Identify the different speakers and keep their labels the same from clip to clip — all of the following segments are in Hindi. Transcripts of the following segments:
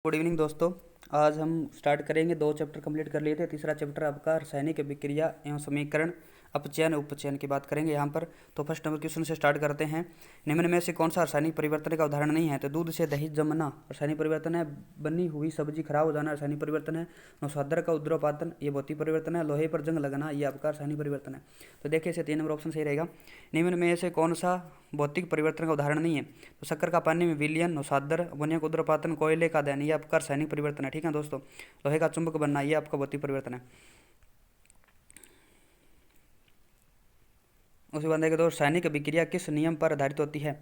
Speaker 1: गुड इवनिंग दोस्तों। आज हम स्टार्ट करेंगे, 2 चैप्टर कंप्लीट कर लिए थे। तीसरा चैप्टर आपका रासायनिक अभिक्रिया एवं समीकरण अपचयन उपचयन की बात करेंगे यहाँ पर। तो फर्स्ट नंबर क्वेश्चन से स्टार्ट करते हैं। निम्न में से कौन सा रासायनिक परिवर्तन का उदाहरण नहीं है? तो दूध से दही जमना रासायनिक परिवर्तन है। बनी हुई सब्जी खराब हो जाना रासायनिक परिवर्तन है। नौशादर का उद्रपातन ये भौतिक परिवर्तन है। लोहे पर जंग लगना ये आपका रासायनिक परिवर्तन है। तो देखिए इसे 3 नंबर ऑप्शन सही रहेगा। निम्न में से कौन सा भौतिक परिवर्तन का उदाहरण नहीं है? तो शक्कर का पानी में विलयन, नौशादर, अमोनिया का उद्रपातन, कोयले का दहन ये आपका रासायनिक परिवर्तन है। ठीक है दोस्तों। लोहे का चुंबक बनना ये आपका भौतिक परिवर्तन है। उसके बाद देखिए, तो रासायनिक अभिक्रिया किस नियम पर आधारित होती है?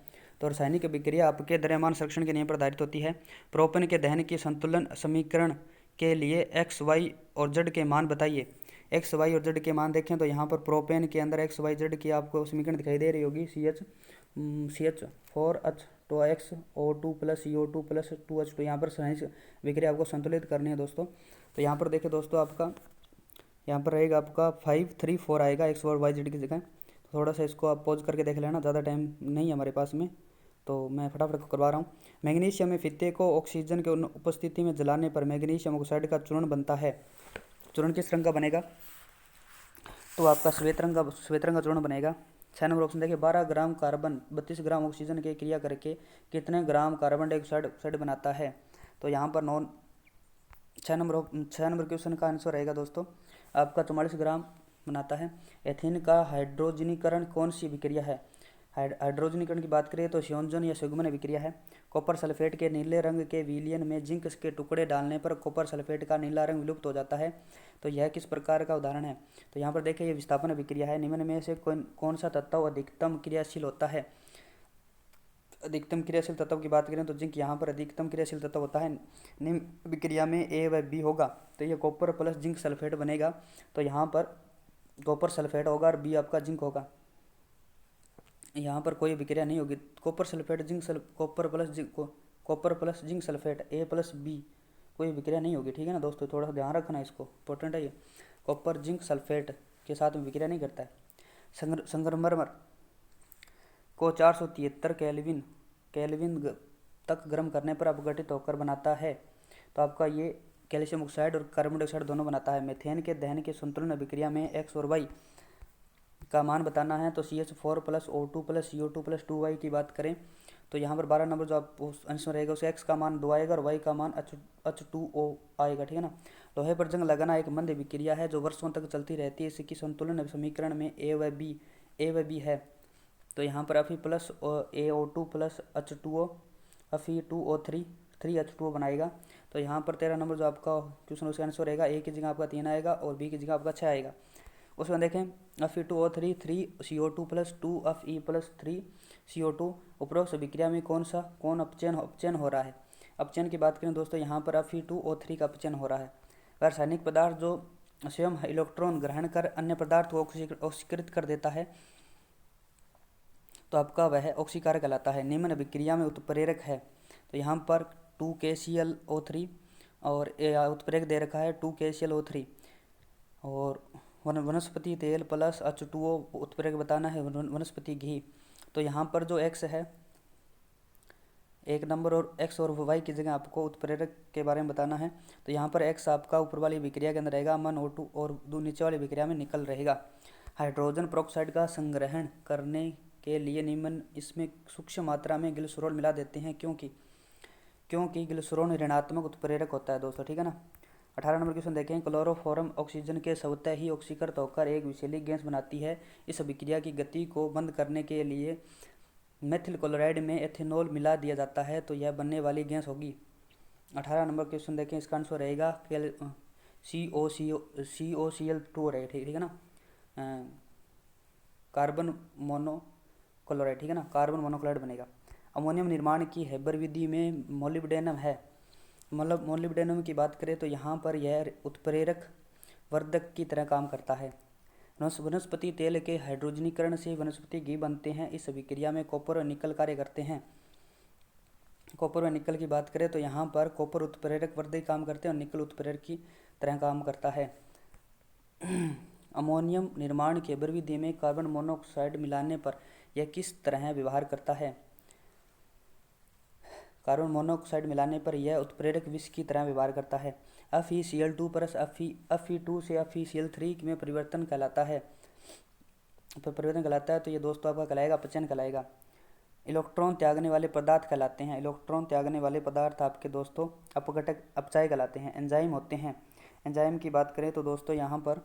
Speaker 1: तो रासायनिक अभिक्रिया आपके द्रव्यमान संरक्षण के नियम पर आधारित होती है। प्रोपेन के दहन की संतुलन समीकरण के लिए एक्स वाई और जेड के मान बताइए। एक्स वाई और जेड के मान देखें तो यहाँ पर प्रोपेन के अंदर एक्स वाई जेड की आपको समीकरण दिखाई दे रही होगी। C H 4 H 2 X O2 plus CO2 plus 2 H2। यहाँ पर रासायनिक अभिक्रिया आपको संतुलित करनी है दोस्तों। तो यहाँ पर देखिए दोस्तों, आपका यहाँ पर रहेगा आपका 5 3 4 आएगा एक्स और वाई जेड की जगह। थोड़ा सा इसको आप पॉज करके देख लेना, ज़्यादा टाइम नहीं है हमारे पास में, तो मैं फटाफट करवा रहा हूँ। मैग्नीशियम में फित्ते को ऑक्सीजन के उपस्थिति में जलाने पर मैग्नीशियम ऑक्साइड का चूर्ण बनता है। चूर्ण किस रंग का बनेगा? तो आपका श्वेत रंग का चूर्ण बनेगा। 6 नंबर ऑप्शन देखिए, 12 ग्राम कार्बन 32 ग्राम ऑक्सीजन की क्रिया करके कितने ग्राम कार्बन डाइऑक्साइड बनाता है? तो यहाँ पर 6 नंबर क्वेश्चन का आंसर रहेगा दोस्तों आपका 44 ग्राम बनाता है। एथीन का हाइड्रोजनीकरण कौन सी विक्रिया है? हाइड्रोजनीकरण की बात करें तो संयोजन या संयुग्मन विक्रिया है। कॉपर सल्फेट के नीले रंग के विलयन में जिंक के टुकड़े डालने पर कॉपर सल्फेट का नीला रंग विलुप्त हो जाता है। तो यह किस प्रकार का उदाहरण है? तो यहाँ पर देखिए, ये विस्थापन विक्रिया है। निम्न में से कौन सा तत्व अधिकतम क्रियाशील होता है? अधिकतम क्रियाशील तत्व की बात करें तो जिंक यहाँ पर अधिकतम क्रियाशील तत्व होता है। निम्न विक्रिया में ए व बी होगा तो ये कॉपर प्लस जिंक सल्फेट बनेगा। तो यहाँ पर कॉपर सल्फेट होगा और बी आपका जिंक होगा। यहाँ पर कोई विक्रिया नहीं होगी। Copper sulphate copper plus zinc sulphate A plus B कोई विक्रिया नहीं होगी। ठीक है ना दोस्तों, थोड़ा सा ध्यान रखना, इसको इंपॉर्टेंट है ये। कॉपर जिंक सल्फेट के साथ में विक्रिया नहीं करता है। संगमरमर को 473 केल्विन तक गर्म करने पर अपघटित होकर बनाता है। तो आपका ये कैल्शियम ऑक्साइड और कार्बन डाइऑक्साइड दोनों बनाता है। मीथेन के दहन के संतुलन अभिक्रिया में एक्स और वाई का मान बताना है। तो CH4 plus O2 plus CO2 plus 2Y की बात करें तो यहाँ पर 12 नंबर जो आप आंसर रहेगा उसे एक्स का मान 2 आएगा और वाई का मान H2O आएगा। ठीक है ना। लोहे पर जंग लगाना एक मंद विक्रिया है जो वर्षों तक चलती रहती है। इसकी संतुलन समीकरण में ए व बी है। तो यहाँ पर Fe plus AO2 plus H2O Fe2O3 3H2O बनाएगा। तो यहाँ पर 13 नंबर जो आपका क्वेश्चन उसका आंसर रहेगा, ए की जगह आपका 3 आएगा और बी की जगह आपका 6 आएगा। उसमें देखें Fe2O3 3CO2 plus 2Fe plus 3CO2 उपरोक्त अभिक्रिया में कौन अपचयन हो रहा है? अपचयन की बात करें दोस्तों, यहाँ पर Fe2O3 का अपचयन हो रहा है। रासायनिक पदार्थ जो स्वयं इलेक्ट्रॉन ग्रहण कर अन्य पदार्थ को ऑक्सीकृत कर देता है तो आपका वह ऑक्सीकारक कहलाता है। निम्न अभिक्रिया में उत्प्रेरक है। तो यहाँ पर 2KClO3 और उत्प्रेरक दे रखा है 2KClO3 और वनस्पति तेल प्लस H2O उत्प्रेरक बताना है वनस्पति घी। तो यहाँ पर जो X है 1 नंबर और X और Y की जगह आपको उत्प्रेरक के बारे में बताना है। तो यहाँ पर X आपका ऊपर वाली विक्रिया के अंदर रहेगा अमन O2 और नीचे वाली विक्रिया में निकल रहेगा। हाइड्रोजन पेरोक्साइड का संग्रहण करने के लिए निम्न इसमें सूक्ष्म मात्रा में ग्लिसरॉल मिला देते हैं क्योंकि ग्लिसरॉल ऋणात्मक उत्प्रेरक होता है दोस्तों। ठीक है ना। 18 नंबर क्वेश्चन देखें, क्लोरोफॉर्म ऑक्सीजन के स्वतः ही ऑक्सीकृत होकर एक विषैली गैस बनाती है। इस अभिक्रिया की गति को बंद करने के लिए मेथिल क्लोराइड में एथेनॉल मिला दिया जाता है तो यह बनने वाली गैस होगी। 18 नंबर क्वेश्चन देखें, इसका आंसर रहेगा COCl2 रहेगा। ठीक है ना। कार्बन मोनोक्लोराइड, ठीक है ना, कार्बन मोनोक्लोराइड बनेगा। अमोनियम निर्माण की हेबर विधि में मोलिब्डेनम है। मतलब मोलिब्डेनम की बात करें तो यहाँ पर यह उत्प्रेरक वर्धक की तरह काम करता है। वनस्पति तेल के हाइड्रोजनीकरण से वनस्पति घी बनते हैं। इस अभिक्रिया में कॉपर और निकल कार्य करते हैं। कॉपर और निकल की बात करें तो यहाँ पर कॉपर उत्प्रेरक वर्धक काम करते हैं और निकल उत्प्रेरक की तरह काम करता है। अमोनियम निर्माण की हेबर विधि में कार्बन मोनोऑक्साइड मिलाने पर यह किस तरह व्यवहार करता है? कार्बन मोनोऑक्साइड मिलाने पर यह उत्प्रेरक विष की तरह व्यवहार करता है। FeCl2 प्लस Fe2 से FeCl3 में परिवर्तन कहलाता है। तो ये दोस्तों आपका कहलाएगा अपचयन कहलाएगा। इलेक्ट्रॉन त्यागने वाले पदार्थ कहलाते हैं। इलेक्ट्रॉन त्यागने वाले पदार्थ आपके दोस्तों अपघटक अपचाय कहलाते हैं। एंजाइम होते हैं। एंजाइम की बात करें तो दोस्तों यहाँ पर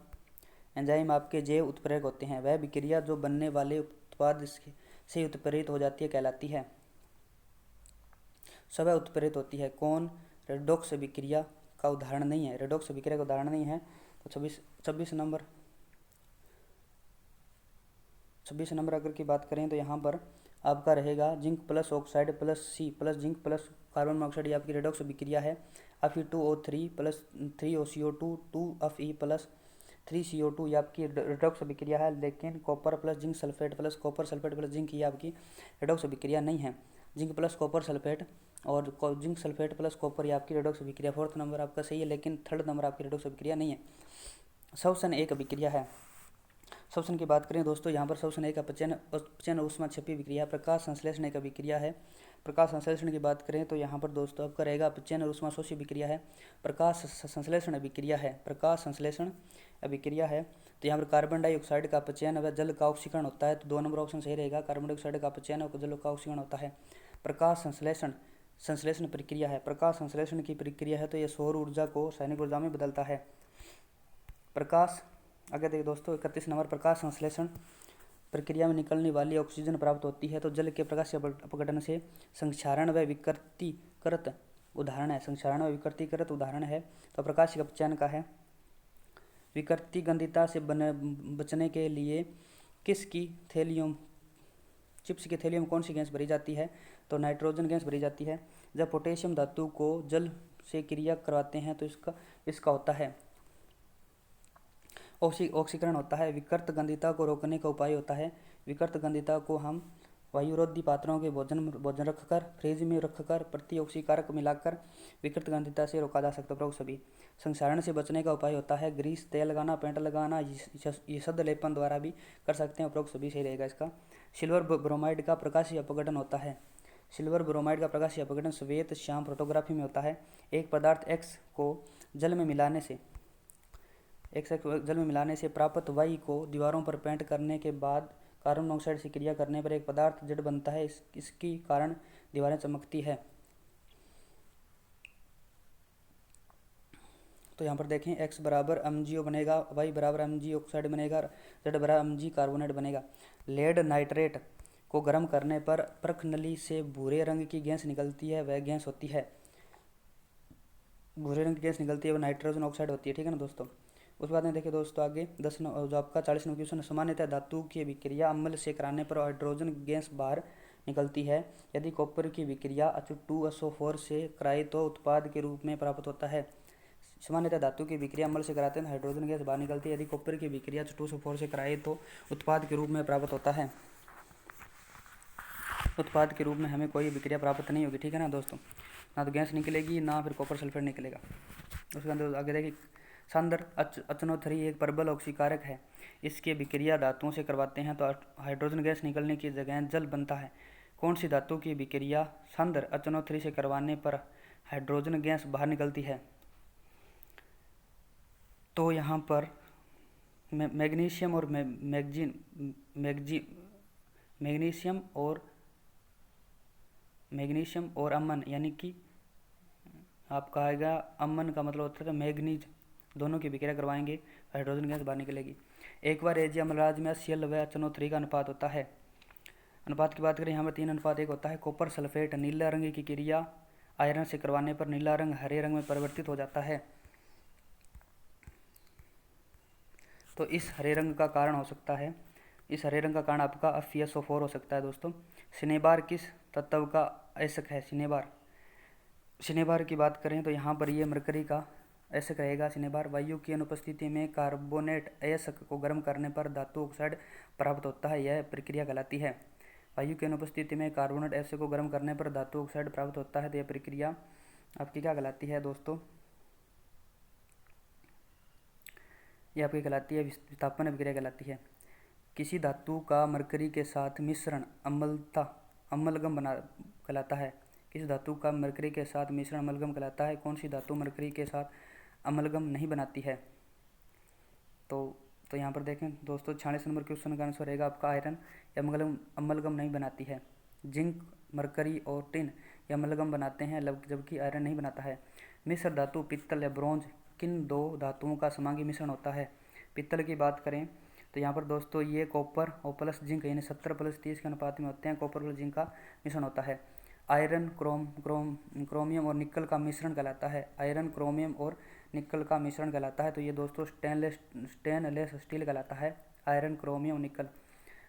Speaker 1: एंजाइम आपके जैव उत्प्रेरक होते हैं। वह विक्रिया जो बनने वाले उत्पाद से उत्प्रेरित हो जाती है कहलाती है। स्वतः उत्प्रेरित होती है। कौन रेडॉक्स विक्रिया का उदाहरण नहीं है? रेडॉक्स विक्रिया का उदाहरण नहीं है। तो 26 नंबर अगर की बात करें तो यहाँ पर आपका रहेगा zinc plus oxide plus C plus zinc plus carbon monoxide, ये आपकी रेडॉक्स विक्रिया है। Fe2O3 plus 3OCO2 2Fe plus 3CO2 ये आपकी रेडॉक्स विक्रिया है। लेकिन copper plus zinc sulphate plus copper sulphate plus zinc ये आपकी रेडॉक्स विक्रिया नहीं है। जिंक प्लस कॉपर सल्फेट और जिंक सल्फेट प्लस कॉपर ये आपकी रेडॉक्स विक्रिया। 4th नंबर आपका सही है, लेकिन 3rd नंबर आपकी रेडॉक्स विक्रिया नहीं है। श्वसन एक विक्रिया है। श्वसन की बात करें दोस्तों, यहाँ पर श्वसन एक अपचयन ऊष्मा क्षेपी विक्रिया। प्रकाश संश्लेषण एक विक्रिया है। प्रकाश संश्लेषण की बात करें तो यहाँ पर दोस्तों आपका रहेगा अपचयन और ऊष्मा शोषी विक्रिया है। प्रकाश संश्लेषण विक्रिया है। प्रकाश संश्लेषण विक्रिया है। तो यहाँ पर कार्बन डाइऑक्साइड का अपचयन व जल का ऑक्सीकरण होता है। तो 2 नंबर ऑप्शन सही रहेगा। कार्बन डाइऑक्साइड का अपचयन और जल का ऑक्सीकरण होता है। प्रकाश संश्लेषण प्रक्रिया है। प्रकाश संश्लेषण की प्रक्रिया है तो यह सौर ऊर्जा को रासायनिक ऊर्जा में बदलता है। प्रकाश आगे देखिए दोस्तों 31 नंबर, प्रकाश संश्लेषण प्रक्रिया में निकलने वाली ऑक्सीजन प्राप्त होती है। तो जल के प्रकाशीय अपघटन से संक्षारण व विकृतीकृत उदाहरण है। संक्षारण व विकृतीकृत उदाहरण है तो प्रकाशीय अपचयन का है। विकृतिगंधिता से बचने के लिए चिप्स की थैलियों में कौन सी गैस भरी जाती है? तो नाइट्रोजन गैस भरी जाती है। जब पोटेशियम धातु को जल से क्रिया करवाते हैं तो इसका होता है ऑक्सीकरण होता है। विकृत गंधिता को रोकने का उपाय होता है। विकृत गंधिता को हम वायुरोधी पात्रों के भोजन रखकर फ्रिज में रखकर प्रतिऑक्सीकारक मिलाकर विकृत गंधिता से रोका जा सकता है। प्रयोग सभी। संक्षारण से बचने का उपाय होता है ग्रीस, तेल लगाना, पेंट लगाना, ये शब्द लेपन द्वारा भी कर सकते हैं। प्रयोग सभी सही रहेगा इसका। सिल्वर ब्रोमाइड का प्रकाशीय अपघटन होता है। सिल्वर ब्रोमाइड का प्रकाशीय अपघटन श्वेत श्याम फोटोग्राफी में होता है। एक पदार्थ X को जल में मिलाने से प्राप्त वाई को दीवारों पर पेंट करने के बाद कार्बन मोनोऑक्साइड से क्रिया करने पर एक पदार्थ जड़ बनता है। इसके कारण दीवारें चमकती है। तो यहाँ पर देखें X बराबर MgO बनेगा, Y बराबर Mg ऑक्साइड बनेगा, Z बराबर Mg कार्बोनेट बनेगा। लेड नाइट्रेट को गर्म करने पर परख नली से भूरे रंग की गैस निकलती है। वह गैस होती है भूरे रंग की गैस निकलती है, वह नाइट्रोजन ऑक्साइड होती है। ठीक है ना दोस्तों। उसके बाद में देखिए दोस्तों आगे 10 जो आपका 40 नंबर क्वेश्चन, सामान्यतः धातु की विक्रिया अम्ल से कराने पर हाइड्रोजन गैस बाहर निकलती है। यदि कॉपर की विक्रिया H2SO4 से कराए तो उत्पाद के रूप में प्राप्त होता है। सामान्यतः धातु की विक्रिया अम्ल से कराते हैं हाइड्रोजन गैस बाहर निकलती है। यदि कॉपर की विक्रिया H2SO4 से कराए तो उत्पाद के रूप में प्राप्त होता है। उत्पाद के रूप में हमें कोई विक्रिया प्राप्त नहीं होगी। ठीक है ना दोस्तों, ना तो गैस निकलेगी ना फिर कॉपर सल्फेट निकलेगा। उसके अंदर आगे देखिए सांद्र HNO3 एक प्रबल ऑक्सीकारक है। इसके विक्रिया धातुओं से करवाते हैं तो हाइड्रोजन गैस निकलने की जगह जल बनता है। कौन सी धातु की विक्रिया सांद्र HNO3 से करवाने पर हाइड्रोजन गैस बाहर निकलती है? तो यहाँ पर मैग्नीशियम और अमन, यानी कि आपका आएगा अमन का मतलब होता है मैग्नीज, दोनों की विक्रिया करवाएंगे हाइड्रोजन गैस बाहर निकलेगी। एक बार एजी अम्लराज में Cl व HNO3 का अनुपात होता है। अनुपात की बात करें यहाँ पर 3:1 होता है। कॉपर सल्फेट नीला रंग की क्रिया आयरन से करवाने पर नीला रंग हरे रंग में परिवर्तित हो जाता है। तो इस हरे रंग का कारण हो सकता है, इस हरे रंग का कारण आपका FeSO4 हो सकता है दोस्तों। सिनेबार किस तत्व का अयस्क है? सिनेबार की बात करें तो यहाँ पर ये मरकरी का अयस्क रहेगा सिनेबार। वायु की अनुपस्थिति में कार्बोनेट अयस्क को गर्म करने पर धातु ऑक्साइड प्राप्त होता है। यह प्रक्रिया कहलाती है। वायु की अनुपस्थिति में कार्बोनेट अयस्क को गर्म करने पर धातु ऑक्साइड प्राप्त होता है, तो यह प्रक्रिया आपकी क्या कहलाती है दोस्तों? यह आपकी कहलाती है विस्थापन विक्रिया कहलाती है। किसी धातु का मरकरी के साथ मिश्रण अम्लगम कहलाता है। किस धातु का मरकरी के साथ मिश्रण अमलगम कहलाता है? कौन सी धातु मरकरी के साथ अमलगम नहीं बनाती है? तो यहाँ पर देखें दोस्तों, 46 नंबर क्वेश्चन का आंसर रहेगा आपका आयरन। अमलगम नहीं बनाती है। जिंक, मरकरी और टिन ये अमलगम बनाते हैं, जबकि आयरन नहीं बनाता है। मिश्र धातु पित्तल या ब्रॉन्ज किन दो धातुओं का समांगी मिश्रण होता है? पित्तल की बात करें तो यहाँ पर दोस्तों ये कॉपर और प्लस जिंक यानी 70+30 के अनुपात में होते हैं। कॉपर प्लस जिंक का मिश्रण होता है। आयरन क्रोमियम और निकल का मिश्रण कहलाता है। आयरन क्रोमियम और निकल का मिश्रण कहलाता है। तो ये दोस्तों स्टेनलेस स्टील कहलाता है। आयरन क्रोमियम निकल।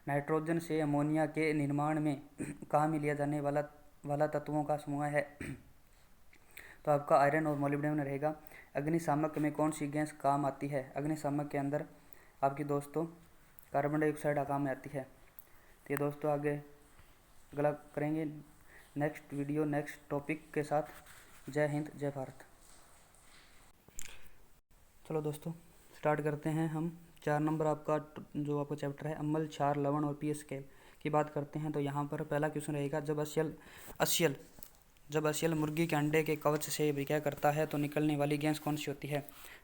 Speaker 1: नाइट्रोजन से अमोनिया के निर्माण में काम में लिया जाने वाला तत्वों का समूह है। तो आपका आयरन और मोलिब्डेनम रहेगा। अग्निशामक में कौन सी गैस काम आती है? अग्निशामक के अंदर आपकी दोस्तों कार्बन डाइऑक्साइड काम में आती है। तो ये दोस्तों आगे अगला करेंगे नेक्स्ट वीडियो नेक्स्ट टॉपिक के साथ। जय हिंद, जय भारत। चलो दोस्तों स्टार्ट करते हैं हम। 4 नंबर आपका जो आपका चैप्टर है अम्ल, क्षार, लवण और पीएच स्केल की बात करते हैं। तो यहाँ पर पहला क्वेश्चन रहेगा, जब अस्यल मुर्गी के अंडे के कवच से अभिक्रिया करता है तो निकलने वाली गैस कौन सी होती है?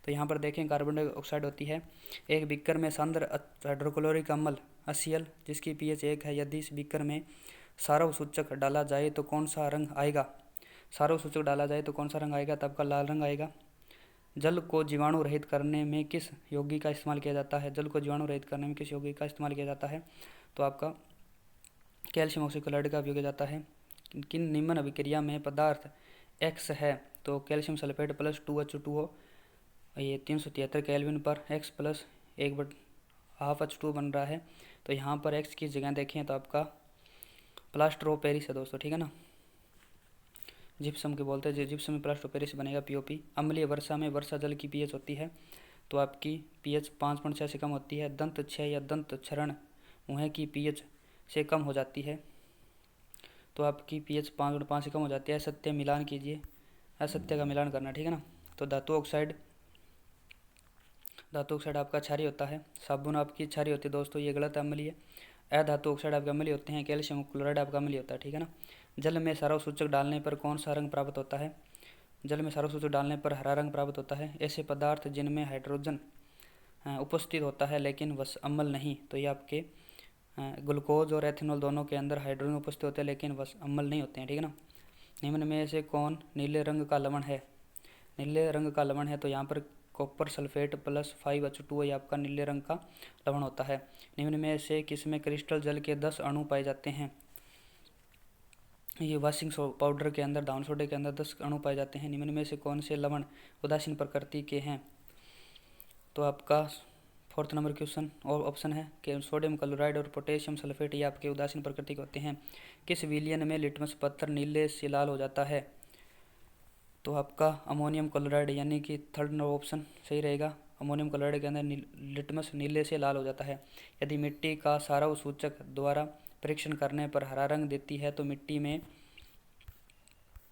Speaker 1: तो यहाँ पर देखें कार्बन डाइऑक्साइड होती है। एक बीकर में सांद्र हाइड्रोक्लोरिक अम्ल अस्यल जिसकी pH 1 है, यदि इस बीकर में सारव सूचक डाला जाए तो कौन सा रंग आएगा? सारव सूचक डाला जाए तो कौन सा रंग आएगा? तब का लाल रंग आएगा। जल को जीवाणु रहित करने में किस यौगिक का इस्तेमाल किया जाता है? जल को जीवाणु रहित करने में किस यौगिक का इस्तेमाल किया जाता है? तो आपका कैल्शियम ऑक्सीक्लोराइड का उपयोग किया जाता है। किन निम्न अभिक्रिया में पदार्थ X है? तो कैल्शियम सल्फेट प्लस 2H2O ये 373 केल्विन पर X प्लस 1/2H2O बन रहा है। तो यहाँ पर X की जगह देखें तो आपका प्लास्टर ऑफ पेरिस है दोस्तों, ठीक है ना। जिप्सम के बोलते हैं, जिप्सम में प्लास्टर ऑफ पेरिस बनेगा POP। अम्लीय वर्षा में वर्षा जल की pH होती है तो आपकी pH 5.6 से कम होती है। दंत क्षय या दंत क्षरण मुँह की pH से कम हो जाती है तो आपकी pH 5.5 से कम हो जाती है। असत्य मिलान कीजिए, असत्य का मिलान करना, ठीक है ना। तो धातु ऑक्साइड आपका क्षारीय होता है। साबुन आपकी क्षारीय होती है दोस्तों, ये गलत अम्लीय। अधातु ऑक्साइड आपके अम्लीय होते हैं। कैल्शियम क्लोराइड आपका अम्लीय होता है, ठीक है ना। जल में सारव सूचक डालने पर कौन सा रंग प्राप्त होता है? जल में सारव सूचक डालने पर हरा रंग प्राप्त होता है। ऐसे पदार्थ जिनमें हाइड्रोजन उपस्थित होता है लेकिन वस अम्ल नहीं, तो ये आपके ग्लूकोज और एथेनॉल दोनों के अंदर हाइड्रोजन उपस्थित होते हैं लेकिन वस अम्ल नहीं होते हैं, ठीक है ना। निम्न में से कौन नीले रंग का लवण है? नीले रंग का लवण है तो यहाँ पर कॉपर सल्फेट प्लस 5H2O ये आपका नीले रंग का लवण होता है। निम्न में से किसमें क्रिस्टल जल के 10 अणु पाए जाते हैं? ये वॉशिंग पाउडर के अंदर, दाउन सोडे के अंदर 10 अणु पाए जाते हैं। निम्न में से कौन से लवण उदासीन प्रकृति के हैं? तो आपका 4th नंबर क्वेश्चन और ऑप्शन है कि सोडियम क्लोराइड और पोटेशियम सल्फेट ये आपके उदासीन प्रकृति के होते हैं। किस विलयन में लिटमस पत्थर नीले से लाल हो जाता है? तो आपका अमोनियम क्लोराइड यानी कि 3rd नंबर ऑप्शन सही रहेगा। अमोनियम क्लोराइड के अंदर लिटमस नीले से लाल हो जाता है। यदि मिट्टी का सारव सूचक द्वारा परीक्षण करने पर हरा रंग देती है तो मिट्टी में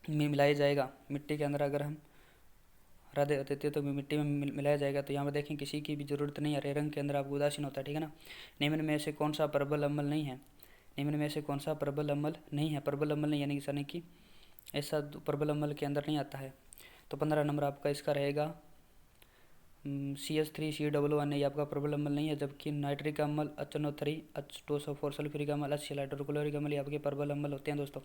Speaker 1: मिलाया जाएगा। मिट्टी के अंदर अगर हम हरा देते हैं तो मिट्टी में मिलाया जाएगा। तो यहाँ पर देखें किसी की भी ज़रूरत नहीं, हरे रंग के अंदर आपको उदासीन होता है, ठीक है ना। निम्न में से कौन सा प्रबल अम्ल नहीं है? निम्न में से कौन सा प्रबल अम्ल नहीं है? प्रबल अम्ल नहीं यानी कि ऐसा प्रबल अम्ल के अंदर नहीं आता है। तो 15 नंबर आपका इसका रहेगा CH3COON ये आपका प्रबल अम्ल नहीं है, जबकि नाइट्रिक अम्ल HNO3 H2SO4 सल्फ्यूरिक अम्ल HCl हाइड्रोक्लोरिक अम्ल ये आपके प्रबल अम्ल होते हैं दोस्तों।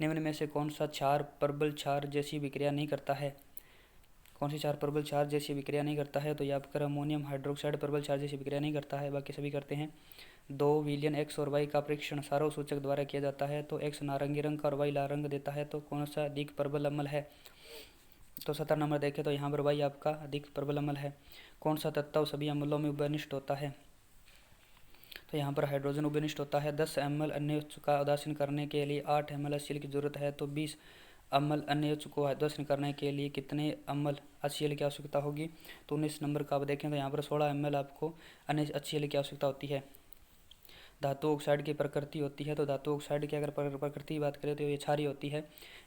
Speaker 1: निम्न में से कौन सा क्षार प्रबल क्षार जैसी विक्रिया नहीं करता है? कौन सी क्षार प्रबल क्षार जैसी विक्रिया नहीं करता है? तो ये आपका अमोनियम हाइड्रोक्साइड प्रबल क्षार जैसी विक्रिया नहीं करता है, बाकी सभी करते हैं। 2 विलयन X और Y का परीक्षण सारव सूचक द्वारा किया जाता है तो X नारंगी रंग का और Y लाल रंग देता है, तो कौन सा अधिक प्रबल अम्ल है? तो 17 नंबर देखें तो यहाँ पर Y आपका अधिक प्रबल अम्ल है। कौन सा तत्व सभी अम्लों में उभयनिष्ठ होता है? तो यहाँ पर हाइड्रोजन उभयनिष्ठ होता है। 10 ml NaOH का उदासीन करने के लिए 8 ml HCl की जरूरत है, तो 20 ml NaOH को उदासीन करने के लिए कितने ml HCl की आवश्यकता होगी? तो 19 नंबर का आप देखें तो यहाँ पर 16 ml आपको HCl की आवश्यकता होती है। धातु ऑक्साइड की प्रकृति होती है, तो धातु ऑक्साइड की अगर प्रकृति की बात करें तो ये क्षारीय होती है।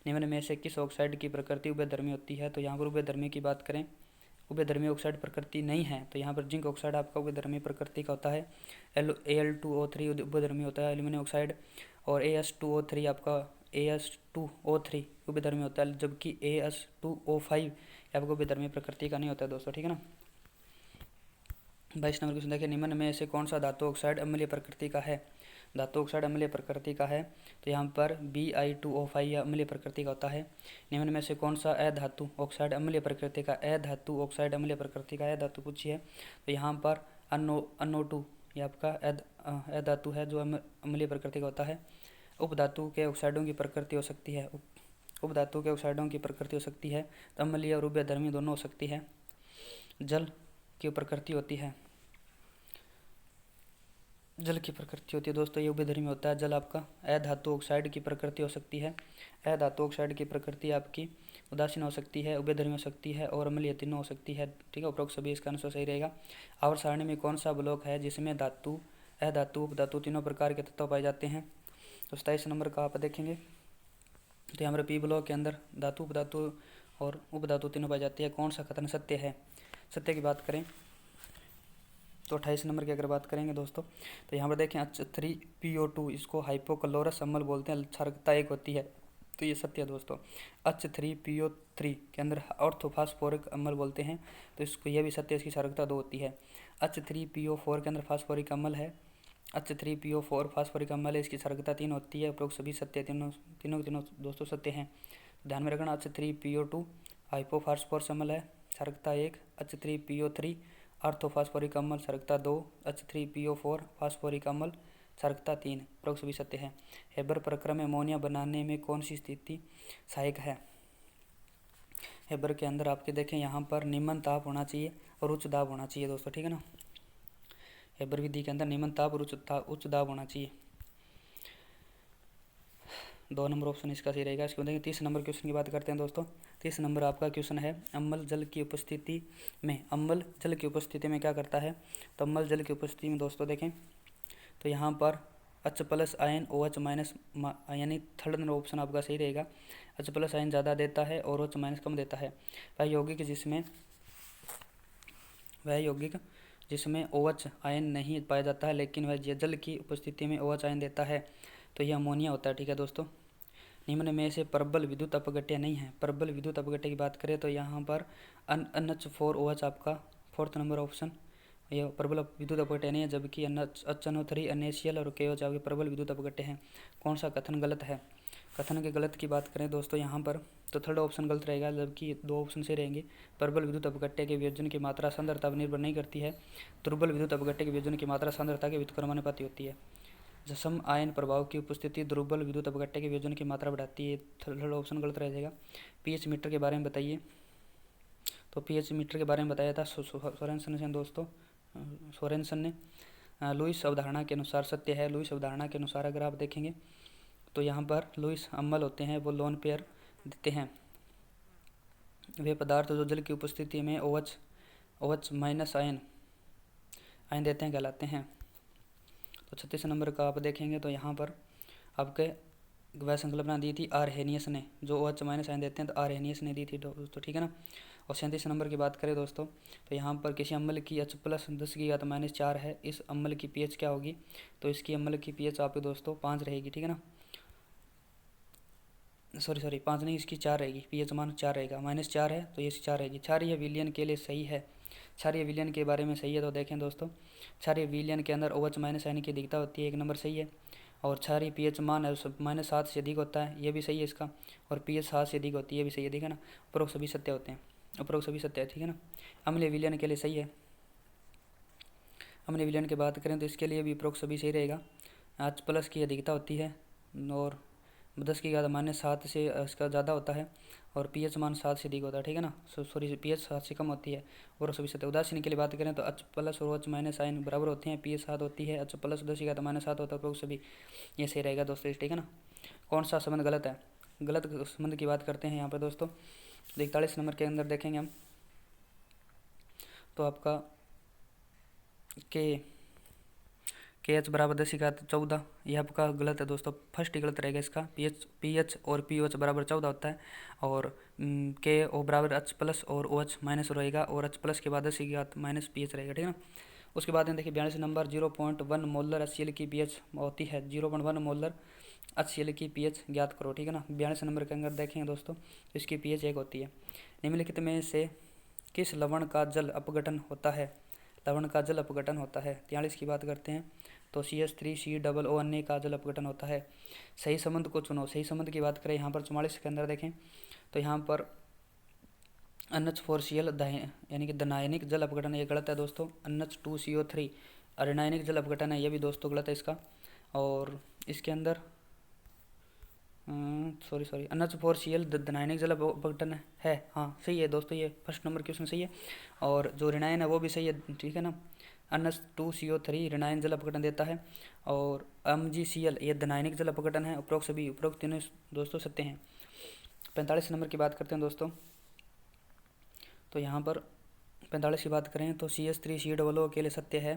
Speaker 1: निम्न में से किस ऑक्साइड की प्रकृति उभयधर्मी होती है? तो यहाँ पर उभयधर्मी की बात करें, उभयधर्मी ऑक्साइड प्रकृति नहीं है, तो यहाँ पर जिंक ऑक्साइड आपका उभयधर्मी प्रकृति का होता है। Al2O3 उभयधर्मी होता है एल्यूमिनियम ऑक्साइड, और As2O3 आपका AS2O3 उभयधर्मी होता है, जबकि AS2O5 आपको उभयधर्मी प्रकृति का नहीं होता है दोस्तों, ठीक है ना। 22 नंबर क्वेश्चन देखिए, निम्न में से कौन सा धातु ऑक्साइड अम्लीय प्रकृति का है। धातु ऑक्साइड अम्लीय प्रकृति का है तो यहाँ पर Bi2O5 अम्लीय प्रकृति का होता है। निम्न में से कौन सा अधातु ऑक्साइड अम्लीय प्रकृति का, अधातु ऑक्साइड अम्लीय प्रकृति का अधातु पूछी है तो यहाँ पर NO2 ये आपका अधातु है जो अम्लीय प्रकृति का होता है। उपधातु के ऑक्साइडों की प्रकृति हो सकती है, उपधातु के ऑक्साइडों की प्रकृति हो सकती है तो अम्लीय और उभयधर्मी दोनों हो सकती है। जल की प्रकृति होती है, जल की प्रकृति होती है दोस्तों, ये उभयधर्मी होता है। जल आपका अधातु ऑक्साइड की प्रकृति हो सकती है, अधातु ऑक्साइड की प्रकृति आपकी उदासीन हो सकती है, उभयधर्मी हो सकती है और अम्लीय तीनों हो सकती है, ठीक है। उपरोक्त सभी इसका आंसर सही रहेगा। आवर्त सारणी में कौन सा ब्लॉक है जिसमें धातु, अधातु, उपधातु तीनों प्रकार के तत्व पाए जाते हैं। तो 27 नंबर का आप देखेंगे तो यहाँ पर पी ब्लॉक के अंदर धातु, उपधातु और उपधातु तीनों पाई जाती है। कौन सा कथन सत्य है। सत्य की बात करें तो 28 नंबर की अगर बात करेंगे दोस्तों तो यहाँ पर देखें H3PO2 इसको हाइपोक्लोरस अम्ल बोलते हैं, क्षारकता 1 होती है तो ये सत्य है दोस्तों। H3PO3 के अंदर ऑर्थोफास्फोरिक अम्ल बोलते हैं तो इसको यह भी सत्य है, इसकी क्षारकता 2 होती है। H3PO4 के अंदर फास्फोरिक अम्ल है, H3PO4 फास्फोरिक अम्ल है, इसकी क्षारकता 3 होती है। उपरोक्त सभी सत्य, तीनों दोस्तों सत्य हैं। ध्यान में रखना H3PO2 हाइपोफास्फोरस अम्ल है, क्षारकता 1। H3PO3 ऑर्थोफास्फोरिक अम्ल, क्षारकता 2। H3PO4 फास्फोरिक अम्ल, क्षारकता 3। उपरोक्त सभी सत्य है। हेबर प्रक्रम में अमोनिया बनाने में कौन सी स्थिति सहायक है। हेबर के अंदर आपके देखें यहाँ पर निम्न ताप होना चाहिए और उच्च दाब होना चाहिए दोस्तों, ठीक है ना। हेबर विधि के अंदर निम्न ताप और उच्च दाब होना चाहिए। 2 नंबर ऑप्शन इसका सही रहेगा। इसके बाद 30 नंबर क्वेश्चन की बात करते हैं दोस्तों। 30 नंबर आपका क्वेश्चन है, अम्ल जल की उपस्थिति में, अम्ल जल की उपस्थिति में क्या करता है। तो अम्ल जल की उपस्थिति में दोस्तों देखें तो यहाँ पर H+ आयन OH- यानी थर्ड नंबर ऑप्शन आपका सही रहेगा। H+ आयन ज़्यादा देता है और OH- कम देता है। वह यौगिक जिसमें OH आयन नहीं पाया जाता है लेकिन वह जल की उपस्थिति में OH आयन देता है तो यह अमोनिया होता है, ठीक है दोस्तों। निम्न में से प्रबल विद्युत अपघट्य नहीं है। प्रबल विद्युत अपघट्य की बात करें तो यहाँ पर NH4OH आपका 4th नंबर ऑप्शन, यह प्रबल विद्युत अपघट्य नहीं है, जबकि HNO3 NaCl और KOH आपके प्रबल विद्युत अपघट्य हैं। कौन सा कथन गलत है। कथन के गलत की बात करें दोस्तों यहाँ पर तो थर्ड ऑप्शन गलत रहेगा, जबकि 2 ऑप्शन से रहेंगे। प्रबल विद्युत अपघट्य के वियोजन की मात्रा सांद्रता पर निर्भर नहीं करती है। दुर्बल विद्युत अपघट्य के वियोजन की मात्रा सांद्रता के व्युत्क्रमानुपाती होती है। जसम आयन प्रभाव की उपस्थिति दुर्बल विद्युत अपघट्य के वियोजन की मात्रा बढ़ाती है। थर्ड ऑप्शन गलत रह जाएगा। पीएच मीटर के बारे में बताइए। तो पीएच मीटर के बारे में बताया था सोरेनसन ने दोस्तों, सोरेनसन ने। लुईस अवधारणा के अनुसार सत्य है। लुईस अवधारणा के अनुसार अगर आप देखेंगे तो यहाँ पर लुईस अम्ल होते हैं वो लोन पेयर देते हैं। वे पदार्थ जो जल की उपस्थिति में OH- आयन देते हैं कहलाते हैं। तो 36 नंबर का आप देखेंगे तो यहाँ पर आपके वह संकल्पना दी थी आरहेनियस ने, जो OH- आयन देते हैं तो आरहेनियस ने दी थी दोस्तों, ठीक है ना। और 37 नंबर की बात करें दोस्तों तो यहाँ पर किसी अम्ल की H+ 10⁻⁴ है, इस अम्ल की pH क्या होगी। तो इसकी अम्ल की pH आपके दोस्तों 5 रहेगी, ठीक है ना। सॉरी 5 नहीं, इसकी 4 रहेगी, pH मान 4 रहेगा। -4 है तो ये 4 रहेगी। क्षारीय विलयन के लिए सही है। क्षारीय विलयन के बारे में सही है तो देखें दोस्तों, क्षारीय विलयन के अंदर OH- आयन की अधिकता होती है, 1 नंबर सही है। और क्षारीय pH मान -7 से अधिक होता है, ये भी सही है इसका। और pH 7 से अधिक होती है, ये भी सही है, ठीक है ना। उपरोक्त सभी सत्य होते हैं, उपरोक्त सभी सत्य है, ठीक है ना। अम्लीय विलयन के लिए सही है। अम्लीय विलयन की बात करें तो इसके लिए भी उपरोक्त सभी सही रहेगा। H+ की अधिकता होती है और 10⁻⁷ से इसका ज़्यादा होता है और pH मान 7 से अधिक होता है, ठीक है ना। सॉरी pH 7 से कम होती है और सभी सत्य। उदासीन के लिए बात करें तो H+ और OH- आयन बराबर होते हैं, pH 7 होती है, H+ 10⁻⁷ होता है, उपरोक्त सभी ये सही रहेगा दोस्तों, ठीक है ना। कौन सा संबंध गलत है। गलत संबंध की बात करते हैं यहाँ पर दोस्तों। 41 नंबर के अंदर देखेंगे हम तो आपका KH बराबर 10⁻14, यह आपका गलत है दोस्तों, फर्स्ट ही गलत रहेगा इसका। pH और POH बराबर 14 होता है और KO बराबर H+ और OH- रहेगा और H+ के बाद 10⁻- pH रहेगा, ठीक है ना। उसके बाद में देखिए 42 नंबर 0.1 मोलर HCl की pH होती है, 0.1 मोलर HCl की pH ज्ञात करो, ठीक है ना। 42 नंबर के अंदर देखेंगे दोस्तों, तो इसकी pH 1 होती है। निम्नलिखित में से किस लवण का जल अपघटन होता है? लवण का जल अपघटन होता है। 43 की बात करते हैं तो CH3COO का जल अपघटन होता है। सही संबंध को चुनो। सही संबंध की बात करें यहाँ पर 44 के अंदर देखें तो यहाँ पर NH4Cl यानी कि धनायनिक जल अपघटन, ये गलत है दोस्तों। NH2CO3 ऋणायनिक जल अपघटन है, ये भी दोस्तों गलत है इसका। और इसके अंदर सॉरी NH4Cl धनायनिक जल अपघटन है, हाँ सही है दोस्तों, ये फर्स्ट नंबर क्वेश्चन सही है। और जो ऋणायन है वो भी सही है, ठीक है ना। NH2CO3 ऋणायन जल अपघटन देता है। और MgCl ये धनायनिक जल अपघटन है। उपरोक्त तीनों दोस्तों सत्य हैं। 45 नंबर की बात करते हैं दोस्तों, तो यहाँ पर 45 की बात करें तो CH3COO के लिए सत्य है।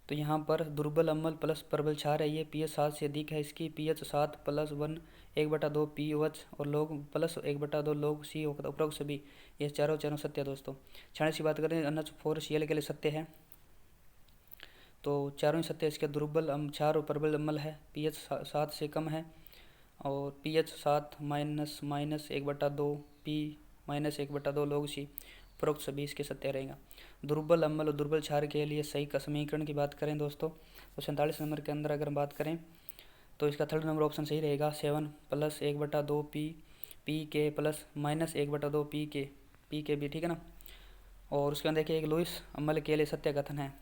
Speaker 1: तो यहाँ पर दुर्बल अम्ल प्लस प्रबल क्षार है, ये pH 7 से अधिक है, इसकी pH 7 + 1 1/2 pOH और log प्लस 1/2 log C होगा। उपरोक्त सभी ये चारों सत्य है दोस्तों। 46 की बात करें NH4Cl के लिए सत्य है, तो चारों ही सत्य है। इसके दुर्बल क्षार और प्रबल अम्ल है, pH 7 से कम है और pH 7 -1/2 P -1/2 log C, उपरोक्त सभी इसके सत्य रहेगा। दुर्बल अम्ल और दुर्बल क्षार के लिए सही का समीकरण की बात करें दोस्तों, तो 47 नंबर के अंदर अगर बात करें तो इसका थर्ड नंबर ऑप्शन सही रहेगा। 7 + 1/2 PK प्लस -1/2 PK भी, ठीक है ना। और उसके अंदर देखिए एक लुईस अम्ल के लिए सत्य कथन है।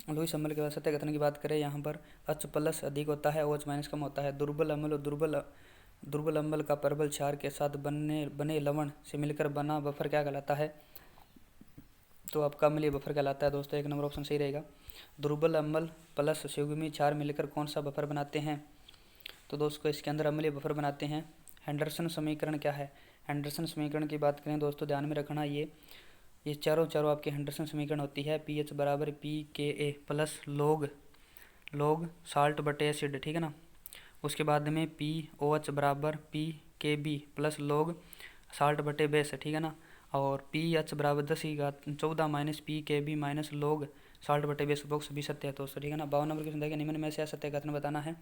Speaker 1: लुईस अम्ल के बाद सत्य कथन की बात करें, यहाँ पर H+ अधिक होता है, OH- कम होता है। दुर्बल अम्ल और दुर्बल अम्ल का प्रबल क्षार के साथ बने लवण से मिलकर बना बफर क्या कहलाता है? तो आपका अम्लीय बफर कहलाता है दोस्तों। एक नंबर ऑप्शन सही रहेगा। दुर्बल अम्ल प्लस संयुग्मी क्षार मिलकर कौन सा बफर बनाते हैं? तो दोस्तों इसके अंदर अम्लीय बफर बनाते हैं। हेंडरसन समीकरण क्या है? हेंडरसन समीकरण की बात करें दोस्तों, ध्यान में रखना ये चारों आपके हेंडरसन समीकरण होती है। pH बराबर pKa प्लस log साल्ट बटे एसिड, ठीक है ना। उसके बाद में POH बराबर pKb प्लस log साल्ट बटे बेस, ठीक है ना। और pH बराबर 10⁻14 PKb माइनस log साल्ट बटे बेस, बॉक्स भी सत्य है दोस्तों, ठीक है ना। 52 नंबर क्वेश्चन देखिए, निम्न में से असत्य कथन बताना है।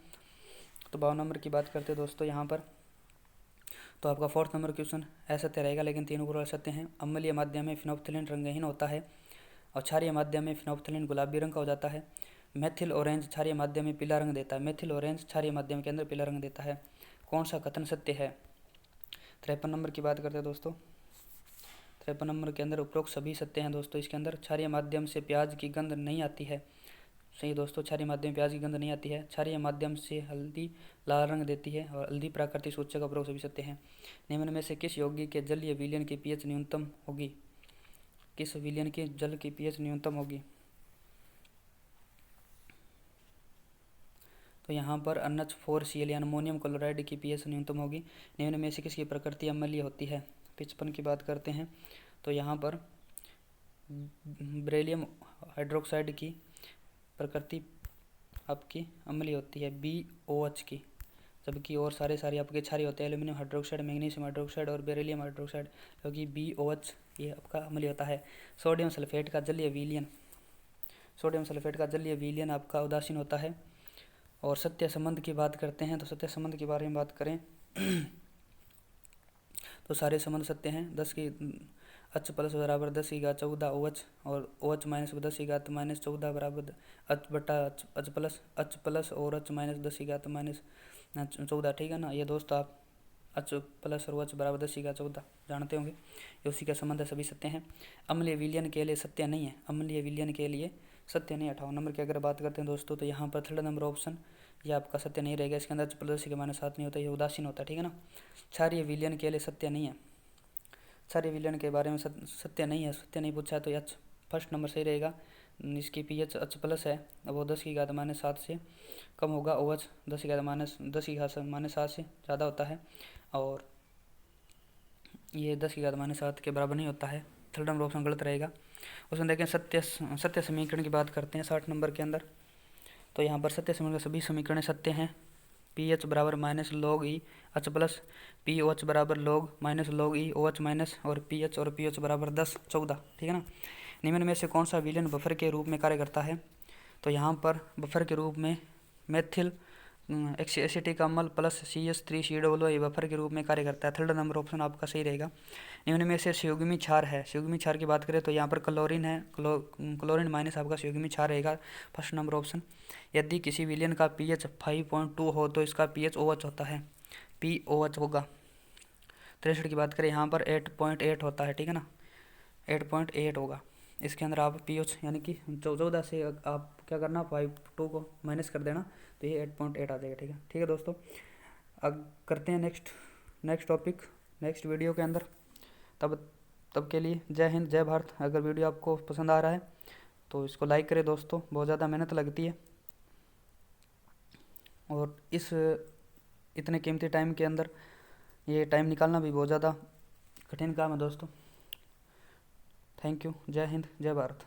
Speaker 1: तो 52 नंबर की बात करते हैं दोस्तों यहाँ पर, तो आपका 4th नंबर क्वेश्चन असत्य रहेगा, लेकिन तीनों पूर्व असत्य हैं। अम्लीय माध्यम में फिनोप्थलीन रंगहीन होता है और क्षारीय माध्यम में फिनोप्थलीन गुलाबी रंग का हो जाता है। मेथिल ऑरेंज क्षारीय माध्यम में पीला रंग देता है। मेथिल ऑरेंज क्षारीय माध्यम के अंदर पीला रंग देता है। कौन सा कथन सत्य है? 53 नंबर की बात करते हैं दोस्तों, 53 नंबर के अंदर उपरोक्त सभी सत्य हैं दोस्तों। इसके अंदर क्षारीय माध्यम से प्याज की गंध नहीं आती है, सही दोस्तों। क्षारीय माध्यम प्याज की गंध नहीं आती है। क्षारीय माध्यम से हल्दी लाल रंग देती है और हल्दी प्राकृतिक सूचक, उपरोक्त सभी सत्य हैं। निम्न में से किस यौगिक के जलीय विलयन की pH न्यूनतम होगी? किस विलयन के जल की pH न्यूनतम होगी? तो यहाँ पर NH4Cl अमोनियम क्लोराइड की pH न्यूनतम होगी। निम्न में से किसकी प्रकृति अम्लीय होती है? 55 की बात करते हैं तो यहाँ पर बेरिलियम हाइड्रोक्साइड की प्रकृति आपकी अम्लीय होती है, BOH की, जबकि और सारे आपके क्षारीय होते हैं। एल्यूमिनियम हाइड्रोक्साइड, मैग्नीशियम हाइड्रोक्साइड और बेरिलियम हाइड्रोक्साइड, क्योंकि BOH ये आपका अम्लीय होता है। सोडियम सल्फेट का जलीय विलयन आपका उदासीन होता है। और सत्य संबंध की बात करते हैं तो सत्य संबंध के बारे में बात करें तो सारे संबंध सत्य हैं। H+ बराबर 10⁻14 OH और OH- 10⁻14 बराबर H बटा H+ और H- 10⁻14, ठीक है ना। ये दोस्तों आप H+ और OH बराबर 10⁻14 जानते होंगे, ये उसी का संबंध है, सभी सत्य हैं। अम्लीय विलयन के लिए सत्य नहीं है, 58 नंबर की अगर बात करते हैं दोस्तों, तो यहाँ पर थर्ड नंबर ऑप्शन ये आपका सत्य नहीं रहेगा। इसके अंदर H+10⁻7 नहीं होता, ये उदासीन होता है, ठीक है ना। क्षारीय विलयन के लिए सत्य नहीं है, क्षारीय विलयन के बारे में सत्य नहीं पूछा तो H फर्स्ट नंबर सही रहेगा। इसकी pH H+ है, वो 10⁻7 से कम होगा। OH 10⁻7 से ज़्यादा होता है और ये 10⁻7 के बराबर नहीं होता है। थर्ड नंबर ऑप्शन गलत रहेगा। उसमें देखें सत्य समीकरण की बात करते हैं 60 नंबर के अंदर, तो यहाँ पर सत्य समीकरण सभी समीकरण सत्य हैं। pH बराबर -log E H+, POH बराबर log -log E OH- और pH बराबर 10-14, ठीक है ना। निम्न में से कौन सा विलयन बफर के रूप में कार्य करता है? तो यहाँ पर बफर के रूप में मेथिल एसिटिक अम्ल प्लस CH3COO बफर के रूप में कार्य करता है। थर्ड नंबर ऑप्शन आपका सही रहेगा। निम्न में से संयुग्मी क्षार है। संयुग्मी क्षार की बात करें तो यहाँ पर क्लोरीन है, क्लोरीन माइनस आपका संयुग्मी क्षार रहेगा, फर्स्ट नंबर ऑप्शन। यदि किसी विलयन का pH 5.2 हो तो इसका pH OH होता है, POH होगा। 63 की बात करें यहाँ पर 8.8 होता है, ठीक है ना, 8.8 होगा। इसके अंदर आप पीएच यानी कि 14 से आप क्या करना, 5.2 को माइनस कर देना तो ये 8.8 आ जाएगा, ठीक है। ठीक है दोस्तों, अब करते हैं नेक्स्ट टॉपिक नेक्स्ट वीडियो के अंदर। तब के लिए जय हिंद जय भारत। अगर वीडियो आपको पसंद आ रहा है तो इसको लाइक करें दोस्तों, बहुत ज़्यादा मेहनत लगती है और इस इतने कीमती टाइम के अंदर ये टाइम निकालना भी बहुत ज़्यादा कठिन काम है दोस्तों। थैंक यू, जय हिंद जय भारत।